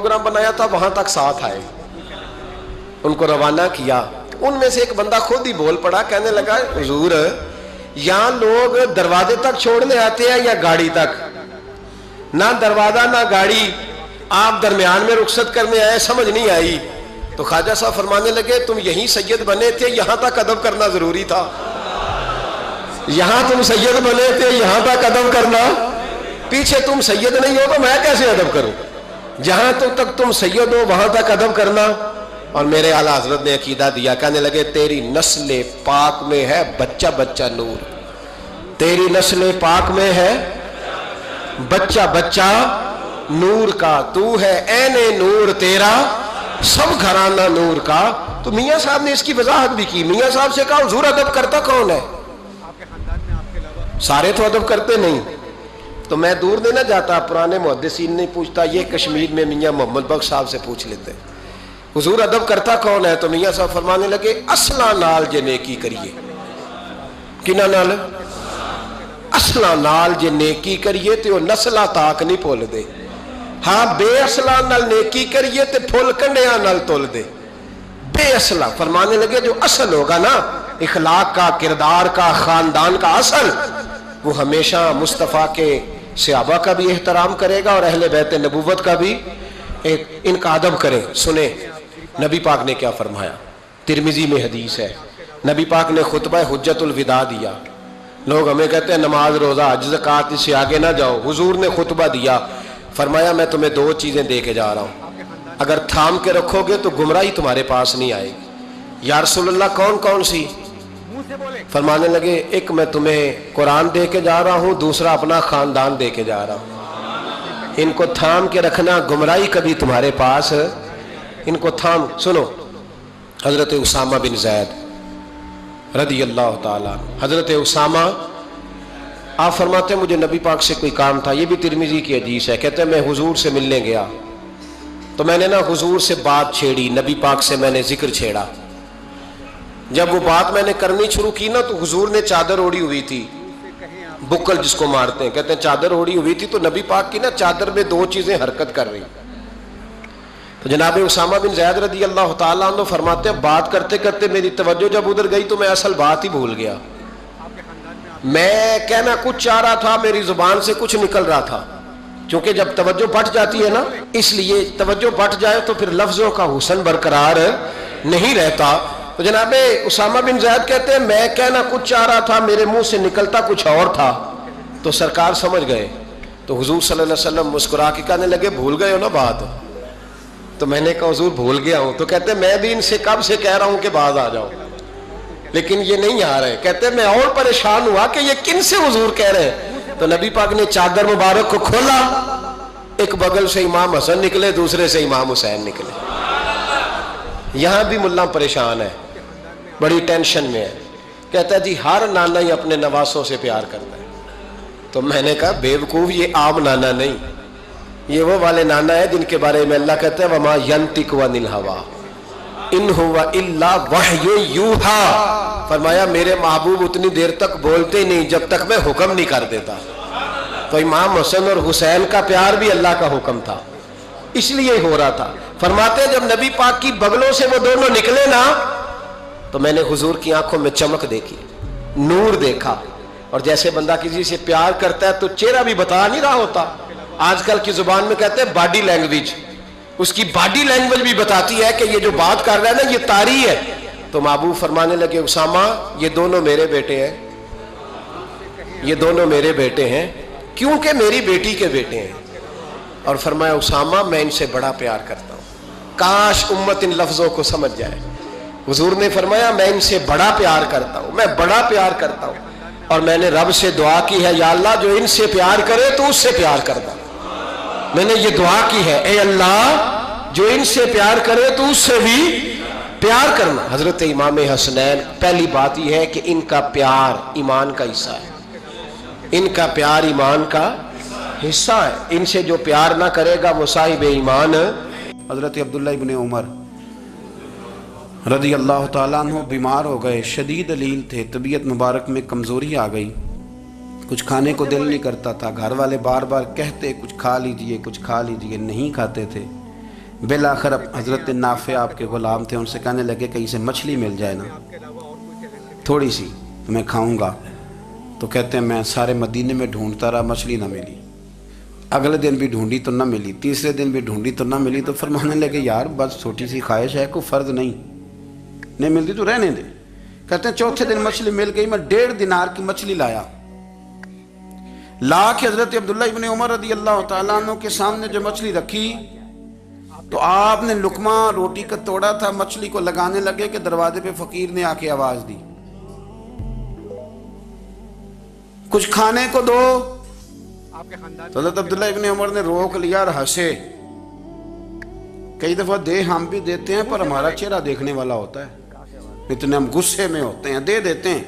Programme بنایا تھا وہاں تک ساتھ آئے، ان کو روانہ کیا۔ ان میں سے ایک بندہ خود ہی بول پڑا، کہنے لگا حضور یہاں لوگ دروازے تک چھوڑنے آتے ہیں یا گاڑی تک؟ نہ دروازہ نہ گاڑی، آپ درمیان میں رخصت کرنے آئے، سمجھ نہیں آئی۔ تو خواجہ صاحب فرمانے لگے تم یہیں سید بنے تھے، یہاں تک ادب کرنا ضروری تھا۔ یہاں تم سید بنے تھے، یہاں تک ادب کرنا، پیچھے تم سید نہیں ہو تو میں کیسے ادب کروں؟ جہاں تک تم سید ہو وہاں تک ادب کرنا۔ اور میرے اعلیٰ حضرت نے عقیدہ دیا، کہنے لگے تیری نسل پاک میں ہے بچہ بچہ نور، تیری نسل پاک میں ہے بچہ بچہ نور کا، تو ہے عین نور تیرا سب گھرانہ نور کا۔ تو میاں صاحب نے اس کی وضاحت بھی کی۔ میاں صاحب سے کہا حضور ادب کرتا کون ہے؟ سارے تو ادب کرتے نہیں۔ تو میں دور نہیں نہ جاتا، پرانے محدثین نہیں پوچھتا، یہ کشمیر میں میاں محمد بخش صاحب سے پوچھ لیتے حضور ادب کرتا کون ہے؟ تو میاں صاحب فرمانے لگے اصلا نال جے نیکی کریے۔ کنہ نال؟ اصلا نال جے نیکی کریے تے وہ نسلہ تاک نہیں پھول دے، ہاں بے اصلا نال نیکی کریے تے پھول کنڈیاں نال تول دے۔ بے اصلا فرمانے لگے جو اصل ہوگا نا اخلاق کا، کردار کا، خاندان کا اصل، وہ ہمیشہ مصطفیٰ کے صحابہ کا بھی احترام کرے گا اور اہل بیت نبوت کا بھی ان کا ادب کرے۔ سنیں نبی پاک نے کیا فرمایا، ترمذی میں حدیث ہے، نبی پاک نے خطبہ حجت الوداع دیا۔ لوگ ہمیں کہتے ہیں نماز روزہ حج زکوٰۃ اس سے آگے نہ جاؤ، حضور نے خطبہ دیا، فرمایا میں تمہیں دو چیزیں دے کے جا رہا ہوں، اگر تھام کے رکھو گے تو گمراہی تمہارے پاس نہیں آئے گی۔ یا رسول اللہ کون کون سی؟ فرمانے لگے ایک میں تمہیں قرآن دے کے جا رہا ہوں، دوسرا اپنا خاندان دے کے جا رہا ہوں، ان کو تھام کے رکھنا، گمراہی کبھی تمہارے پاس ان کو تھام۔ سنو حضرت اسامہ بن زید رضی اللہ تعالیٰ، حضرت اسامہ آپ فرماتے ہیں مجھے نبی پاک سے کوئی کام تھا، یہ بھی ترمذی کی حدیث ہے، کہتے ہیں میں حضور سے ملنے گیا تو میں نے نا حضور سے بات چھیڑی، نبی پاک سے میں نے ذکر چھیڑا۔ جب وہ بات میں نے کرنی شروع کی نا تو حضور نے چادر اوڑی ہوئی تھی، بکل جس کو مارتے ہیں، کہتے ہیں چادر اوڑی ہوئی تھی، تو نبی پاک کی نا چادر میں دو چیزیں حرکت کر رہی۔ تو جناب اسامہ بن زید رضی اللہ تعالیٰ عنہ فرماتے ہیں بات کرتے کرتے میری توجہ جب ادھر گئی تو میں اصل بات ہی بھول گیا، میں کہنا کچھ چاہ رہا تھا، میری زبان سے کچھ نکل رہا تھا، کیونکہ جب توجہ بٹ جاتی ہے نا، اس لیے توجہ بٹ جائے تو پھر لفظوں کا حسن برقرار نہیں رہتا۔ تو جناب اسامہ بن زید کہتے ہیں میں کہنا کچھ چاہ رہا تھا، میرے منہ سے نکلتا کچھ اور تھا، تو سرکار سمجھ گئے، تو حضور صلی اللہ علیہ وسلم مسکرا کے کہنے لگے بھول گئے ہو نا بات؟ تو میں نے کہا حضور بھول گیا ہوں۔ تو کہتے ہیں میں بھی ان سے کب سے کہہ رہا ہوں کہ باز آ جاؤ، لیکن یہ نہیں آ رہے۔ کہتے ہیں میں اور پریشان ہوا کہ یہ کن سے حضور کہہ رہے ہیں۔ تو نبی پاک نے چادر مبارک کو کھولا، ایک بغل سے امام حسن نکلے، دوسرے سے امام حسین نکلے۔ یہاں بھی ملا پریشان ہے، بڑی ٹینشن میں ہے، کہتا ہے جی ہر نانا ہی اپنے نواسوں سے پیار کرتا ہے۔ تو میں نے کہا بیوقوف یہ عام نانا نہیں، یہ وہ والے نانا ہے جن کے بارے میں اللہ کہتا ہے وما ینطق عن الہویٰ ان ہوا الا وحی یوحیٰ، فرمایا میرے محبوب اتنی دیر تک بولتے نہیں جب تک میں حکم نہیں کر دیتا۔ تو امام حسن اور حسین کا پیار بھی اللہ کا حکم تھا، اس لیے ہو رہا تھا۔ فرماتے ہیں جب نبی پاک کی بغلوں سے وہ دونوں نکلے نا تو میں نے حضور کی آنکھوں میں چمک دیکھی، نور دیکھا، اور جیسے بندہ کسی سے پیار کرتا ہے تو چہرہ بھی بتا نہیں رہا ہوتا، آج کل کی زبان میں کہتے ہیں باڈی لینگویج، اس کی باڈی لینگویج بھی بتاتی ہے کہ یہ جو بات کر رہا ہے نا یہ طاری ہے۔ تو محبوب فرمانے لگے اسامہ یہ دونوں میرے بیٹے ہیں، یہ دونوں میرے بیٹے ہیں کیونکہ میری بیٹی کے بیٹے ہیں۔ اور فرمایا اسامہ میں ان سے بڑا پیار کرتا ہوں، کاش امت ان لفظوں کو سمجھ جائے۔ حضور نے فرمایا میں ان سے بڑا پیار کرتا ہوں، میں بڑا پیار کرتا ہوں، اور میں نے رب سے دعا کی ہے یا اللہ جو ان سے پیار کرے تو اس سے پیار کرتا، میں نے یہ دعا کی ہے اے اللہ جو ان سے پیار کرے تو اس سے بھی پیار کرنا۔ حضرت امام حسنین پہلی بات یہ ہے کہ ان کا پیار ایمان کا حصہ ہے، ان کا پیار ایمان کا حصہ ہے، ان سے جو پیار نہ کرے گا وہ صاحب ایمان۔ حضرت عبداللہ ابن عمر رضی اللہ تعالیٰ عنہ بیمار ہو گئے، شدید علیل تھے، طبیعت مبارک میں کمزوری آ گئی، کچھ کھانے کو دل نہیں کرتا تھا، گھر والے بار بار کہتے کچھ کھا لیجئے کچھ کھا لیجئے، نہیں کھاتے تھے۔ बिलाखिर हज़रत नाफ़े आपके ग़ुलाम थे, उनसे कहने लगे कहीं से मछली मिल जाए ना थोड़ी सी तो मैं खाऊंगा। तो कहते हैं मैं सारे मदीने में ढूंढता रहा, मछली ना मिली। अगले दिन भी ढूंढी तो ना मिली, तीसरे दिन भी ढूंढी तो ना मिली। तो फरमाने लगे यार बस छोटी सी ख्वाहिश है, कोई फ़र्ज नहीं मिलती तो रहने दे। कहते हैं चौथे दिन मछली मिल गई, मैं 1.5 दिनार की मछली लाया। ला के हज़रत अब्दुल्लाह इब्न उमर रज़ी अल्लाह तआला अन्हु के सामने जो मछली रखी तो आपने लुकमा रोटी का तोड़ा था, मछली को लगाने लगे कि दरवाजे पे फकीर ने आके आवाज दी कुछ खाने को दो। तो हज़रत अब्दुल्लाह इब्न उमर ने रोक लिया और हंसे। कई दफा दे हम भी देते हैं पर हमारा चेहरा देखने वाला होता है, इतने हम गुस्से में होते हैं, दे देते हैं,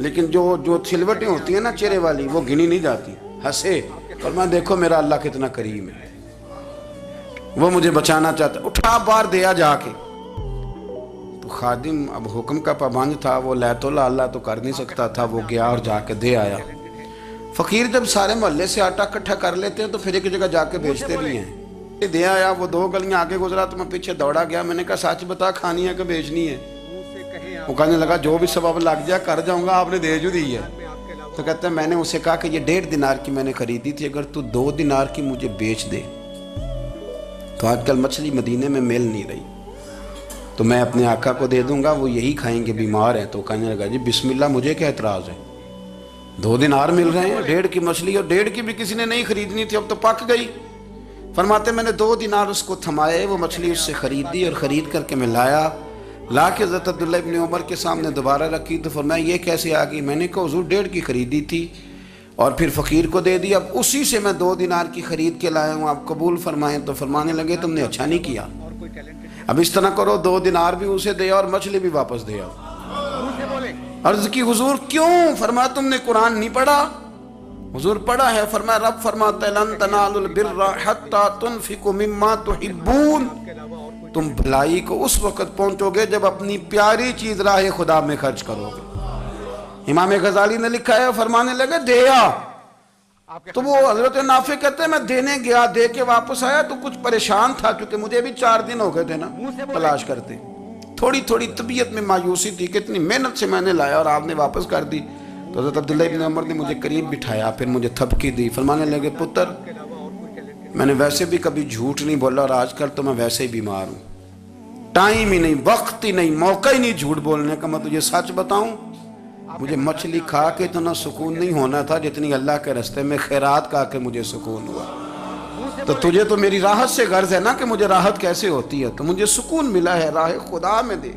लेकिन जो सिलवटें होती हैं ना चेहरे वाली वो गिनी नहीं जाती। हंसे और मैं देखो मेरा अल्लाह कितना करीम है, वो मुझे बचाना चाहता, उठा बार दिया जाके। तो खादिम अब हुक्म का पाबंद था, वो लैतोला अल्लाह तो कर नहीं सकता था, वो गया और जाके दे आया। फकीर जब सारे मोहल्ले से आटा इकट्ठा कर लेते हैं तो फिर एक जगह जाके बेचते भी हैं। दे आया, वो 2 गलियां आगे गुजरा तो मैं पीछे दौड़ा गया। मैंने कहा सच बता खानी है कि बेचनी है? वो कहने लगा जो भी सबब लग जाए कर जाऊंगा, आपने दे जो दी है। तो कहते हैं मैंने उसे कहा कि ये 1.5 दिनार की मैंने खरीदी थी, अगर तू 2 दिनार की मुझे बेच दे तो आजकल मछली मदीने में मिल नहीं रही, तो मैं अपने आका को दे दूंगा, वो यही खाएंगे, बीमार हैं। तो कहने लगा जी बिस्मिल्लाह, मुझे क्या एतराज़ है, 2 दिनार मिल रहे हैं, 1.5 की मछली, और 1.5 की भी किसी ने नहीं खरीदनी थी, अब तो पक गई। फरमाते मैंने 2 दिनार उसको थमाए, वो मछली उससे खरीदी और ख़रीद करके मैं लाया। ला के हज़रत अब्दुल्लाह इब्न उमर के सामने दोबारा रखी तो फरमाया ये कैसे आ गई? मैंने कहा हुज़ूर 1.5 की खरीदी थी और फिर फ़कीर को दे दी, अब उसी से मैं 2 दिनार की खरीद के लाया हूँ, आप कबूल फरमाएं। तो फरमाने लगे तुमने अच्छा नहीं किया, अब इस तरह करो 2 दिनार भी उसे दे और मछली भी वापस दे आओ। अर्ज़ की हुज़ूर क्यों? फरमाया तुमने कुरान नहीं पढ़ा? हुज़ूर पढ़ा है। फरमाया रब फरमाता है लन तनालुल बिर्रा हत्ता तुनफिकु मिम्मा तुहिब्बून, तुम भलाई को उस वक्त पहुंचोगे जब अपनी प्यारी चीज राह खुदा में खर्च करोगे। इमाम गजाली ने लिखा है, फरमाने लगे दे आ। तो वो हजरत नाफे कहते हैं मैं देने गया, दे के वापस आया तो कुछ परेशान था क्योंकि मुझे भी 4 दिन हो गए थे ना तलाश करते, थोड़ी थोड़ी तबीयत में मायूसी थी, कितनी मेहनत से मैंने लाया और आपने वापस कर दी। तो हजरत अब्दुल्लाह इब्न उमर ने मुझे करीब बिठाया, फिर मुझे थपकी दी, फरमाने लगे पुत्र मैंने वैसे भी कभी झूठ नहीं बोला और आजकल तो मैं वैसे ही बीमार हूँ, टाइम ही नहीं, वक्त ही नहीं, मौका ही नहीं झूठ बोलने का। मैं तुझे सच बताऊं, मुझे मछली खा के इतना सुकून नहीं होना था जितनी अल्लाह के रास्ते में खैरात खा के मुझे सुकून हुआ। तो तुझे तो मेरी राहत से गर्ज है ना कि मुझे राहत कैसे होती है, तो मुझे सुकून मिला है राह खुदा में दे।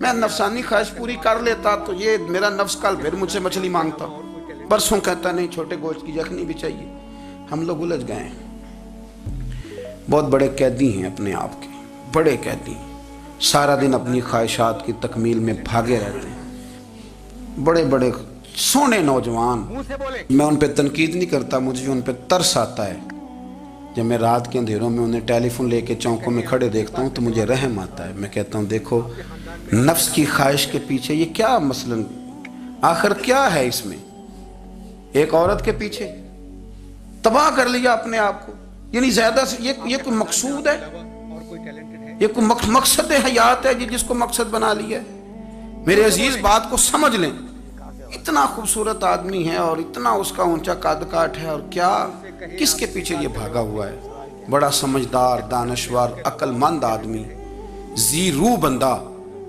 मैं नफसानी ख्वाहिश पूरी कर लेता तो ये मेरा नफ्स कल फिर मुझसे मछली मांगता, परसों कहता नहीं छोटे गोश्त की यखनी भी चाहिए। हम लोग उलझ गए हैं, बहुत बड़े कैदी हैं अपने आप के, बड़े कैदी, सारा दिन अपनी ख्वाहिशात की तकमील में भागे रहते हैं। बड़े बड़े सोने नौजवान, मैं उन पे तनकीद नहीं करता, मुझे उन पे तरस आता है। जब मैं रात के अंधेरों में उन्हें टेलीफोन लेके चौकों में खड़े देखता हूँ तो मुझे रहम आता है। मैं कहता हूँ देखो नफ्स की ख्वाहिश के पीछे ये क्या मसलन, आखिर क्या है इसमें? एक औरत के पीछे तबाह कर लिया अपने आप को, यानी ज्यादा से ये कोई मकसूद है, ये कोई मकसद हयात है जी जिसको मकसद बना लिया है? मेरे अजीज बात को समझ लें, इतना खूबसूरत आदमी है और इतना उसका ऊंचा कद काट है, और क्या किसके पीछे ये भागा हुआ है? बड़ा समझदार, दानश्वर, अक्लमंद आदमी, जी रूह बंदा,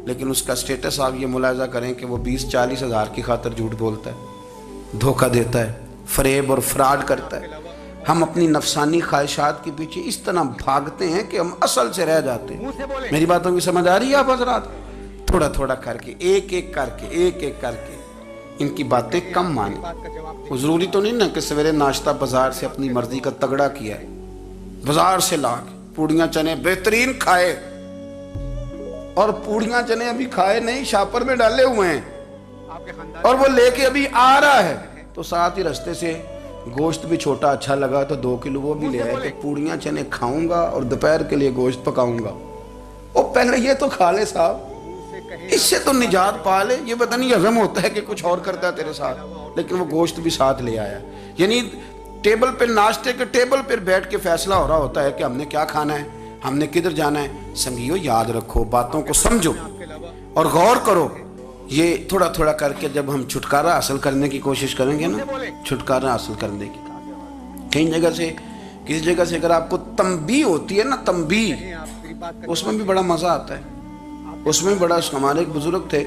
लेकिन उसका स्टेटस आप ये मुलाजा करें कि वो 20-40 हज़ार की खातर झूठ बोलता है, धोखा देता है, फरेब और फ्रॉड करता है। हम अपनी नफसानी ख्वाहिशात के पीछे इस तरह भागते हैं कि हम असल से रह जाते हैं। मेरी बातों की समझ आ रही है आप हज़रात? थोड़ा थोड़ा करके, एक एक करके इनकी बातें कम माने। जरूरी तो नहीं ना कि सवेरे नाश्ता बाजार से अपनी मर्जी का तगड़ा किया है, बाजार से ला के पूड़ियाँ चने बेहतरीन खाए, और पूड़ियाँ चने अभी खाए नहीं, शापर में डाले हुए हैं और वो लेके अभी आ रहा है, तो साथ ही रास्ते से गोश्त भी छोटा अच्छा लगा तो 2 किलो वो भी ले आए कि पूड़ियाँ चने खाऊंगा और दोपहर के लिए गोश्त पकाऊंगा। ओ पहले ये तो खा ले साहब, इससे तो निजात पा ले। ये पता नहीं हजम होता है कि कुछ और करता है तेरे साथ, लेकिन वो गोश्त भी साथ ले आया। यानी टेबल पे, नाश्ते के टेबल पर बैठ के फैसला हो रहा होता है कि हमने क्या खाना है, ہم نے کدھر جانا ہے؟ سنگیو یاد رکھو، باتوں کو سمجھو اور غور کرو. یہ تھوڑا تھوڑا کر کے جب ہم چھٹکارا حاصل کرنے کی کوشش کریں گے نا، چھٹکارا حاصل کرنے کی، کئی جگہ سے کسی جگہ سے اگر آپ کو تنبیہ ہوتی ہے نا، تنبیہ، اس میں بھی بڑا مزہ آتا ہے. اس میں بڑا، ہمارے ایک بزرگ تھے